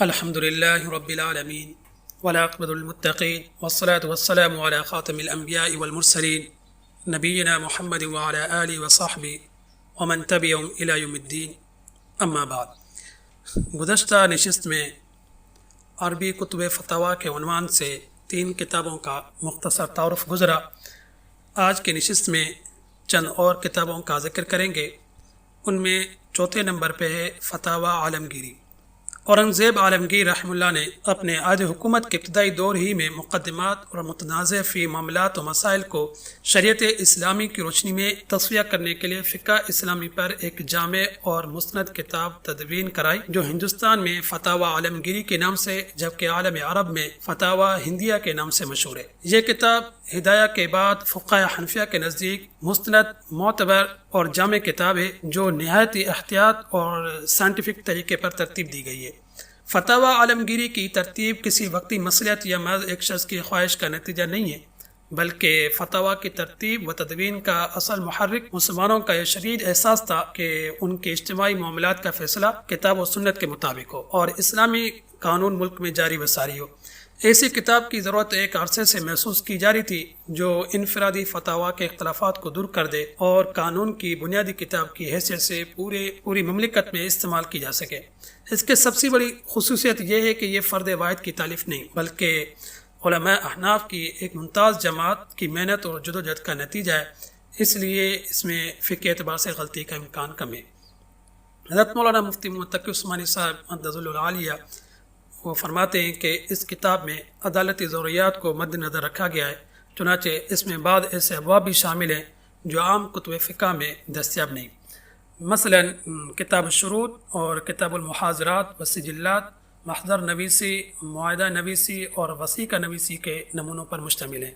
الحمد لله رب العالمين والعاقبة للمتقين والصلاة والسلام على خاتم الأنبياء والمرسلين نبينا محمد وعلى آله وصحبه ومن تبعهم إلى يوم الدين اما بعد. گزشتہ نشست میں عربی کتب فتاوی کے عنوان سے 3 کتابوں کا مختصر تعارف گزرا. آج کے نشست میں چند اور کتابوں کا ذکر کریں گے. ان میں چوتھے نمبر پہ ہے فتاوی عالمگیری. اورنگزیب عالمگیر رحمہ اللہ نے اپنے عہد حکومت کے ابتدائی دور ہی میں مقدمات اور متنازع فی معاملات و مسائل کو شریعت اسلامی کی روشنی میں تصفیہ کرنے کے لیے فقہ اسلامی پر ایک جامع اور مستند کتاب تدوین کرائی، جو ہندوستان میں فتاوی عالمگیری کے نام سے جبکہ عالم عرب میں فتاوی ہندیہ کے نام سے مشہور ہے. یہ کتاب ہدایہ کے بعد فقہ حنفیہ کے نزدیک مستند، معتبر اور جامع کتاب ہے، جو نہایت احتیاط اور سائنٹیفک طریقے پر ترتیب دی گئی ہے. فتاوی عالمگیری کی ترتیب کسی وقتی مصلحت یا محض ایک شخص کی خواہش کا نتیجہ نہیں ہے، بلکہ فتاوی کی ترتیب و تدوین کا اصل محرک مسلمانوں کا یہ شدید احساس تھا کہ ان کے اجتماعی معاملات کا فیصلہ کتاب و سنت کے مطابق ہو اور اسلامی قانون ملک میں جاری و ساری ہو. ایسی کتاب کی ضرورت ایک عرصے سے محسوس کی جا رہی تھی جو انفرادی فتاوی کے اختلافات کو دور کر دے اور قانون کی بنیادی کتاب کی حیثیت سے پوری مملکت میں استعمال کی جا سکے. اس کے سب سے بڑی خصوصیت یہ ہے کہ یہ فرد واحد کی تالیف نہیں، بلکہ علماء احناف کی ایک ممتاز جماعت کی محنت اور جدوجہد کا نتیجہ ہے. اس لیے اس میں فقہ اعتبار سے غلطی کا امکان کم ہے. حضرت مولانا مفتی محمد تقی عثمانی صاحب مدظ العالیہ وہ فرماتے ہیں کہ اس کتاب میں عدالتی ضروریات کو مد نظر رکھا گیا ہے، چنانچہ اس میں بعض ایسے ابواب بھی شامل ہیں جو عام کتب فقہ میں دستیاب نہیں. مثلا کتاب الشروط اور کتاب المحاضرات والسجلات محضر نویسی، معاہدہ نویسی اور وثیقہ نویسی کے نمونوں پر مشتمل ہیں،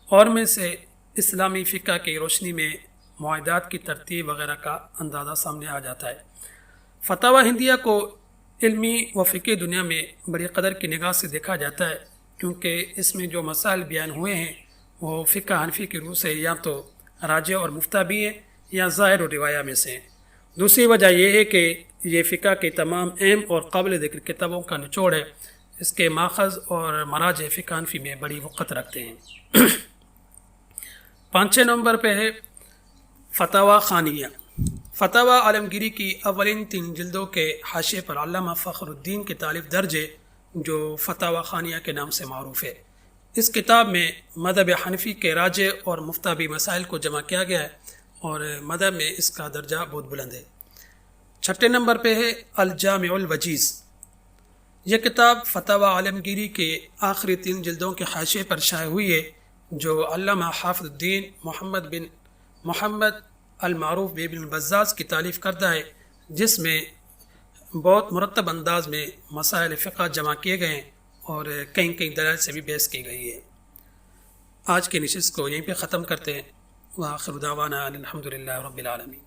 اور میں سے اسلامی فقہ کی روشنی میں معاہدات کی ترتیب وغیرہ کا اندازہ سامنے آ جاتا ہے. فتاوی ہندیہ کو علمی و فقہی دنیا میں بڑی قدر کی نگاہ سے دیکھا جاتا ہے، کیونکہ اس میں جو مسائل بیان ہوئے ہیں وہ فقہ حنفی کی روح سے یا تو راجع اور مفتہ بھی ہیں یا ظاہر و روایہ میں سے ہیں. دوسری وجہ یہ ہے کہ یہ فقہ کے تمام اہم اور قابل ذکر کتابوں کا نچوڑ ہے. اس کے ماخذ اور مراجع فقہ حنفی میں بڑی وقت رکھتے ہیں. 5 نمبر پہ ہے فتاوی خانیہ. فتاوی عالمگیری کی اولین 3 جلدوں کے حاشیے پر علامہ فخر الدین کی تالیف درج ہے، جو فتاوی خانیہ کے نام سے معروف ہے. اس کتاب میں مذہب حنفی کے راجع اور مفتابی مسائل کو جمع کیا گیا ہے اور مذہب میں اس کا درجہ بہت بلند ہے. 6 نمبر پہ ہے الجامع الوجیز. یہ کتاب فتاوی عالمگیری کے آخری 3 جلدوں کے حاشیے پر شائع ہوئی ہے، جو علامہ حافظ الدین محمد بن محمد المعروف بن بزاز کی تالیف کردہ ہے، جس میں بہت مرتب انداز میں مسائل فقہ جمع کیے گئے ہیں اور کئی دلائل سے بھی بحث کی گئی ہے. آج کی نشست کو یہیں پہ ختم کرتے ہیں. وآخر دعوانا الحمد للہ رب العالمین.